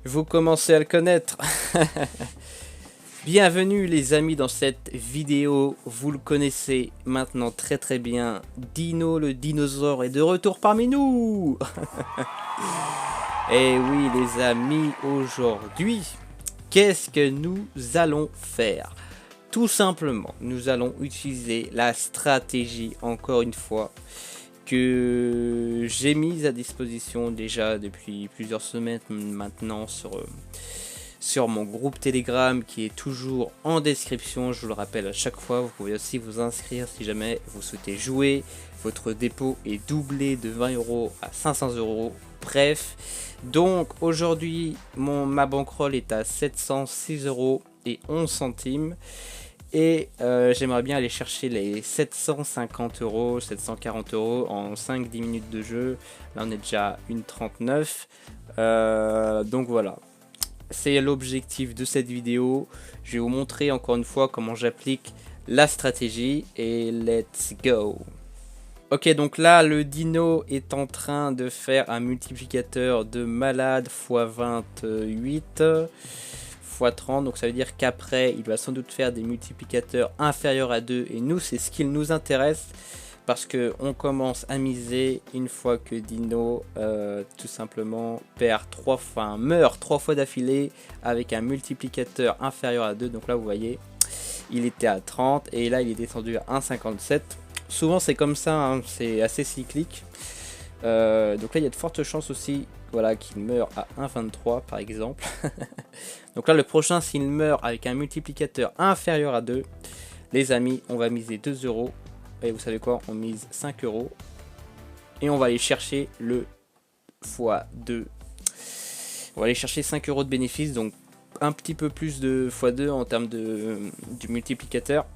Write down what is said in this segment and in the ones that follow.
Vous commencez à le connaître. Bienvenue les amis dans cette vidéo, vous le connaissez maintenant très bien, Dino le dinosaure est de retour parmi nous. Et oui les amis, aujourd'hui, qu'est-ce que nous allons faire? Tout simplement, nous allons utiliser la stratégie, encore une fois, que j'ai mise à disposition déjà depuis plusieurs semaines maintenant sur mon groupe Telegram qui est toujours en description, je vous le rappelle à chaque fois. Vous pouvez aussi vous inscrire si jamais vous souhaitez jouer. Votre dépôt est doublé de 20 € à 500 €. Bref, donc aujourd'hui ma bankroll est à 706 € et 11 centimes. Et j'aimerais bien aller chercher les 750 €, 740 € en 5-10 minutes de jeu. Là on est déjà à 1,39 €. Donc voilà. C'est l'objectif de cette vidéo. Je vais vous montrer encore une fois comment j'applique la stratégie. Et let's go. Ok, donc là le dino est en train de faire un multiplicateur de malade x28 x 30, donc ça veut dire qu'après il va sans doute faire des multiplicateurs inférieurs à 2, et nous c'est ce qui nous intéresse parce que on commence à miser une fois que Dino tout simplement meurt 3 fois d'affilée avec un multiplicateur inférieur à 2. Donc là vous voyez il était à 30 et là il est descendu à 1,57. Souvent c'est comme ça, hein, c'est assez cyclique. Donc là il y a de fortes chances aussi, voilà, qu'il meurt à 1,23 par exemple. Donc là le prochain, s'il meurt avec un multiplicateur inférieur à 2, les amis, on va miser 2 €. Et vous savez quoi, on mise 5 € et on va aller chercher le x2. On va aller chercher 5 € de bénéfice, donc un petit peu plus de x2 en termes du multiplicateur.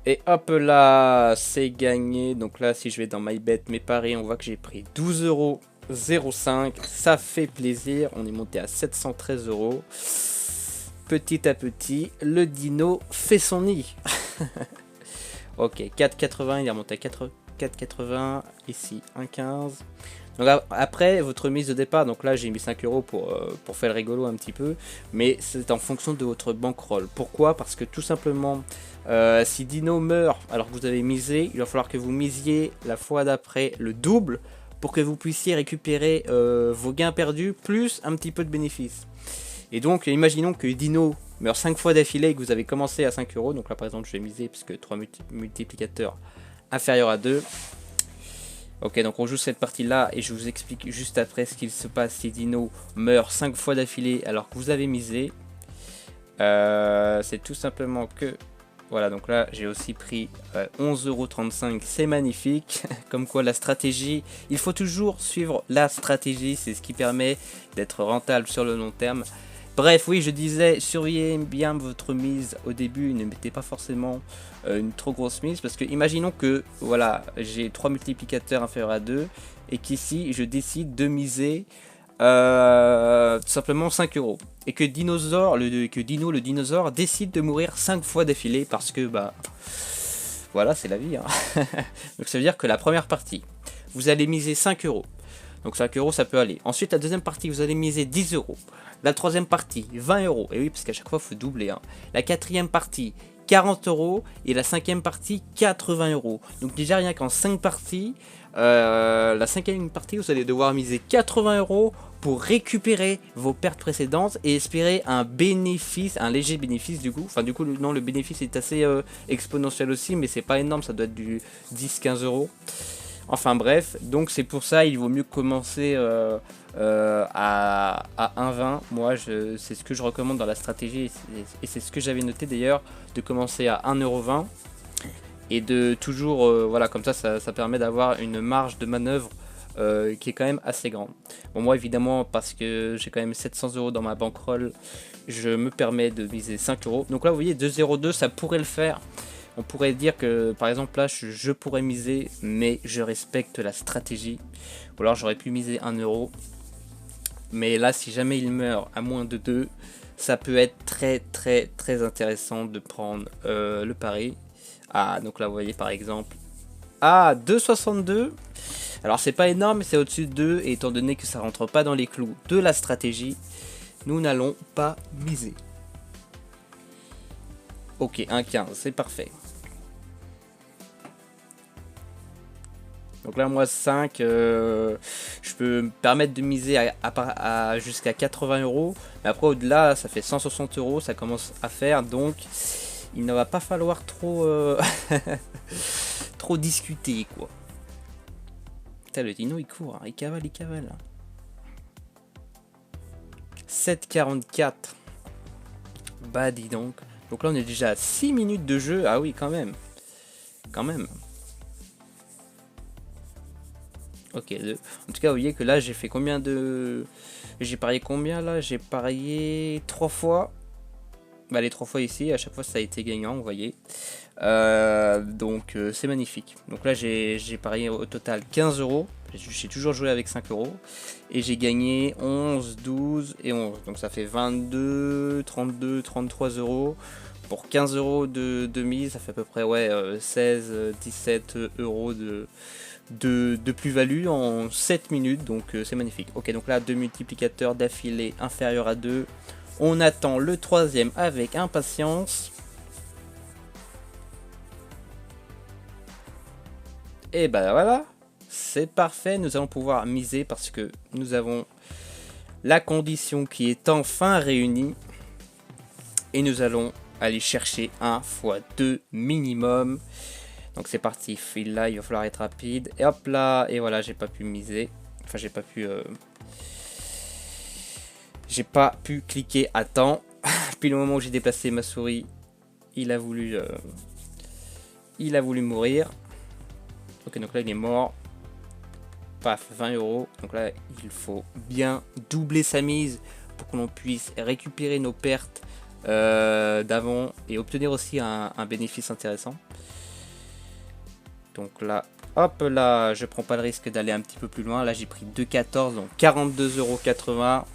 Et hop là, c'est gagné. Donc là, si je vais dans MyBet, mes paris, on voit que j'ai pris 12,05 €. Ça fait plaisir. On est monté à 713 €. Petit à petit, le dino fait son nid. Ok, 4,80, il est remonté à 4,80. Ici, 1,15. Donc après, votre mise de départ, donc là j'ai mis 5 € pour faire le rigolo un petit peu. Mais c'est en fonction de votre bankroll. Pourquoi? Parce que tout simplement, si Dino meurt alors que vous avez misé, il va falloir que vous misiez la fois d'après le double pour que vous puissiez récupérer vos gains perdus plus un petit peu de bénéfices. Et donc imaginons que Dino meurt 5 fois d'affilée et que vous avez commencé à 5 €. Donc là par exemple je vais miser puisque 3 multiplicateurs inférieurs à 2. Ok, donc on joue cette partie là et je vous explique juste après ce qu'il se passe si Dino meurt 5 fois d'affilée alors que vous avez misé. C'est tout simplement que... Voilà, donc là j'ai aussi pris 11,35 €, c'est magnifique. Comme quoi la stratégie, il faut toujours suivre la stratégie, c'est ce qui permet d'être rentable sur le long terme. Bref, oui, je disais, surveillez bien votre mise au début, ne mettez pas forcément une trop grosse mise, parce que imaginons que voilà, j'ai 3 multiplicateurs inférieurs à 2 et qu'ici je décide de miser tout simplement 5 € et que Dino le dinosaure décide de mourir 5 fois d'affilée parce que bah voilà, c'est la vie, hein. Donc ça veut dire que la première partie vous allez miser 5 €. Donc 5 € ça peut aller. Ensuite la deuxième partie vous allez miser 10 €. La troisième partie 20 €. Et oui, parce qu'à chaque fois il faut doubler, hein. La quatrième partie 40 € et la cinquième partie 80 €. Donc déjà rien qu'en 5 parties, la cinquième partie vous allez devoir miser 80 € pour récupérer vos pertes précédentes et espérer un bénéfice, un léger bénéfice du coup. Enfin du coup non, le bénéfice est assez exponentiel aussi, mais c'est pas énorme, ça doit être du 10-15 €. Enfin bref, donc c'est pour ça il vaut mieux commencer à 1,20. Moi c'est ce que je recommande dans la stratégie et c'est ce que j'avais noté d'ailleurs, de commencer à 1,20 € et de toujours voilà, comme ça permet d'avoir une marge de manœuvre qui est quand même assez grande. Bon, moi évidemment parce que j'ai quand même 700 € dans ma bankroll, je me permets de miser 5 €. Donc là vous voyez 2,02 € ça pourrait le faire. On pourrait dire que par exemple là je pourrais miser, mais je respecte la stratégie. Ou alors j'aurais pu miser 1 €. Mais là si jamais il meurt à moins de 2, ça peut être très intéressant de prendre le pari. Ah, donc là vous voyez par exemple à 2,62. Alors c'est pas énorme, mais c'est au-dessus de 2. Et étant donné que ça rentre pas dans les clous de la stratégie, nous n'allons pas miser. Ok, 1,15, c'est parfait. Donc là, moi, 5, je peux me permettre de miser à jusqu'à 80 euros. Mais après, au-delà, ça fait 160 euros, ça commence à faire. Donc, il ne va pas falloir trop, trop discuter, quoi. Putain, le dino, il court, hein, il cavale, il cavale. 7,44. Bah, dis donc. Donc là, on est déjà à 6 minutes de jeu. Ah oui, quand même. Quand même. Ok, en tout cas, vous voyez que là, j'ai fait combien de... J'ai parié combien, là? J'ai parié 3 fois. Bah, les 3 fois ici, à chaque fois, ça a été gagnant, vous voyez. Donc, c'est magnifique. Donc là, j'ai parié au total 15 euros. J'ai toujours joué avec 5 euros. Et j'ai gagné 11, 12 et 11. Donc, ça fait 22, 32, 33 euros. Pour 15 euros de mise, ça fait à peu près, ouais, 16, 17 euros de plus-value en 7 minutes, donc c'est magnifique. Ok, donc là, 2 multiplicateurs d'affilée inférieurs à 2. On attend le troisième avec impatience. Et ben voilà, c'est parfait, nous allons pouvoir miser parce que nous avons la condition qui est enfin réunie. Et nous allons aller chercher 1 x 2 minimum. Donc c'est parti, fil là, il va falloir être rapide. Et hop là, et voilà, j'ai pas pu miser. Enfin, j'ai pas pu cliquer à temps. Puis le moment où j'ai déplacé ma souris, il a voulu mourir. Ok, donc là il est mort. Paf, 20 euros. Donc là, il faut bien doubler sa mise pour que l'on puisse récupérer nos pertes d'avant et obtenir aussi un bénéfice intéressant. Donc là, hop là, je prends pas le risque d'aller un petit peu plus loin. Là, j'ai pris 2,14, donc 42,80 €.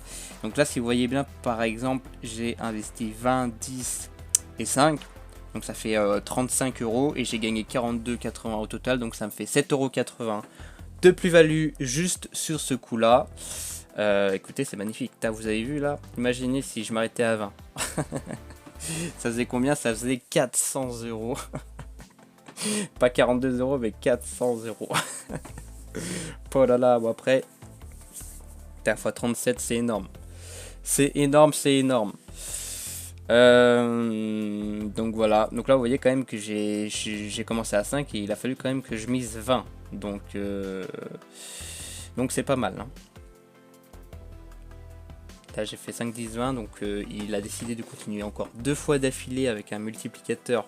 Donc là, si vous voyez bien, par exemple, j'ai investi 20, 10 et 5. Donc ça fait 35 euros et j'ai gagné 42,80 € au total. Donc ça me fait 7,80 € de plus-value juste sur ce coup-là. Écoutez, c'est magnifique. Vous avez vu là? Imaginez si je m'arrêtais à 20. Ça faisait combien? Ça faisait 400 €. Pas 42 €, mais 400 €. Oh là là, bon après, x 37, c'est énorme. C'est énorme, c'est énorme. Donc voilà. Donc là, vous voyez quand même que j'ai commencé à 5 et il a fallu quand même que je mise 20. Donc c'est pas mal. Hein. Là, j'ai fait 5, 10, 20. Donc il a décidé de continuer encore 2 fois d'affilée avec un multiplicateur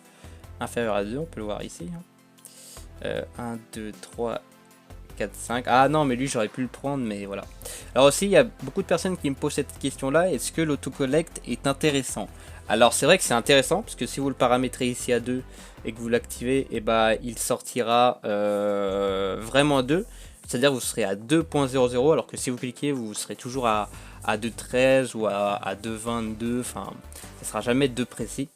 inférieur à 2, on peut le voir ici. 1, 2, 3, 4, 5. Ah non, mais lui, j'aurais pu le prendre, mais voilà. Alors aussi, il y a beaucoup de personnes qui me posent cette question-là. Est-ce que l'autocollect est intéressant? Alors, c'est vrai que c'est intéressant, parce que si vous le paramétrez ici à 2 et que vous l'activez, et bah, il sortira vraiment à 2. C'est-à-dire que vous serez à 2.00, alors que si vous cliquez, vous serez toujours à 2.13 ou à 2.22. Enfin, ça sera jamais 2 précis.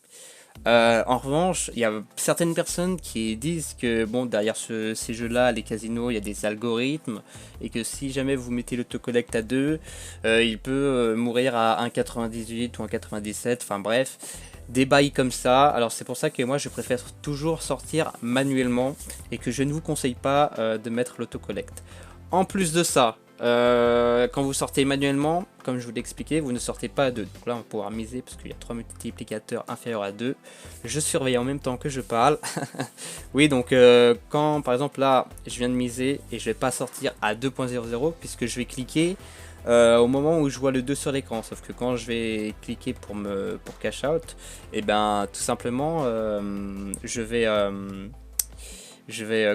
En revanche, il y a certaines personnes qui disent que bon, derrière ces jeux-là, les casinos, il y a des algorithmes et que si jamais vous mettez l'autocollect à 2, il peut mourir à 1,98 ou 1,97, enfin bref, des bails comme ça. Alors c'est pour ça que moi je préfère toujours sortir manuellement et que je ne vous conseille pas de mettre l'autocollect. En plus de ça, quand vous sortez manuellement, comme je vous l'ai expliqué, vous ne sortez pas à 2. Donc là, on va pouvoir miser parce qu'il y a 3 multiplicateurs inférieurs à 2. Je surveille en même temps que je parle. Oui, donc quand par exemple là, je viens de miser et je vais pas sortir à 2.00 puisque je vais cliquer au moment où je vois le 2 sur l'écran. Sauf que quand je vais cliquer pour cash out, et ben tout simplement, je vais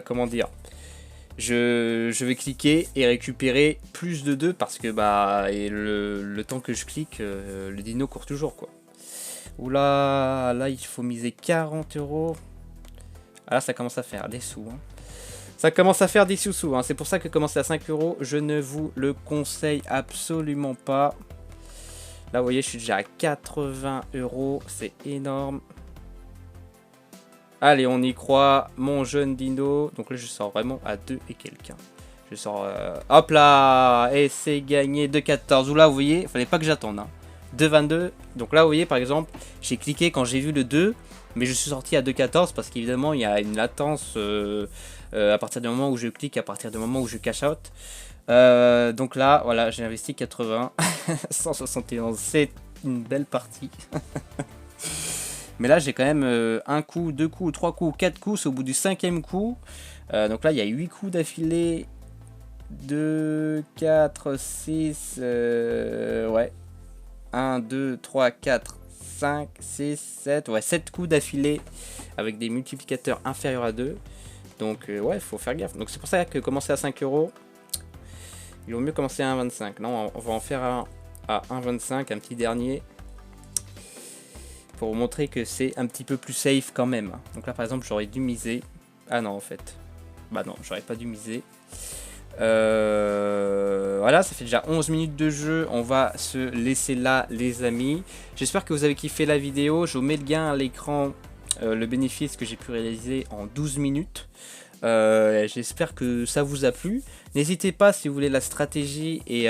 comment dire, je vais cliquer et récupérer plus de 2 parce que bah et le temps que je clique, le dino court toujours quoi. Oula, là il faut miser 40 €. Ah là ça commence à faire des sous. Hein. Ça commence à faire des sous-sous. Hein. C'est pour ça que commencer à 5 €, je ne vous le conseille absolument pas. Là vous voyez je suis déjà à 80 €, c'est énorme. Allez, on y croit, mon jeune dino. Donc là, je sors vraiment à 2 et quelqu'un. Je sors, hop là, et c'est gagné 2,14. Ou là, vous voyez, il fallait pas que j'attende. Hein. 2,22. Donc là, vous voyez, par exemple, j'ai cliqué quand j'ai vu le 2, mais je suis sorti à 2,14 parce qu'évidemment, il y a une latence à partir du moment où je clique, à partir du moment où je cash out. Donc là, voilà, j'ai investi 80, 171. C'est une belle partie. Mais là, j'ai quand même un coup, deux coups, trois coups, quatre coups. C'est au bout du 5e coup. Donc là, il y a 8 coups d'affilée. 2, 4, 6, ouais. 1, 2, 3, 4, 5, 6, 7. Ouais, 7 coups d'affilée avec des multiplicateurs inférieurs à 2. Donc, ouais, il faut faire gaffe. Donc, c'est pour ça que commencer à 5 euros, il vaut mieux commencer à 1,25. Non, on va en faire un à 1,25, un petit dernier. Pour vous montrer que c'est un petit peu plus safe quand même. Donc là, par exemple, j'aurais dû miser. Ah non, en fait. Bah non, j'aurais pas dû miser. Voilà, ça fait déjà 11 minutes de jeu. On va se laisser là, les amis. J'espère que vous avez kiffé la vidéo. Je vous mets le gain à l'écran, le bénéfice que j'ai pu réaliser en 12 minutes. J'espère que ça vous a plu. N'hésitez pas si vous voulez la stratégie et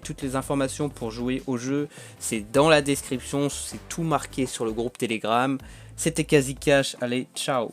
toutes les informations pour jouer au jeu. C'est dans la description. C'est tout marqué sur le groupe Telegram. C'était Quasi Cash. Allez, ciao.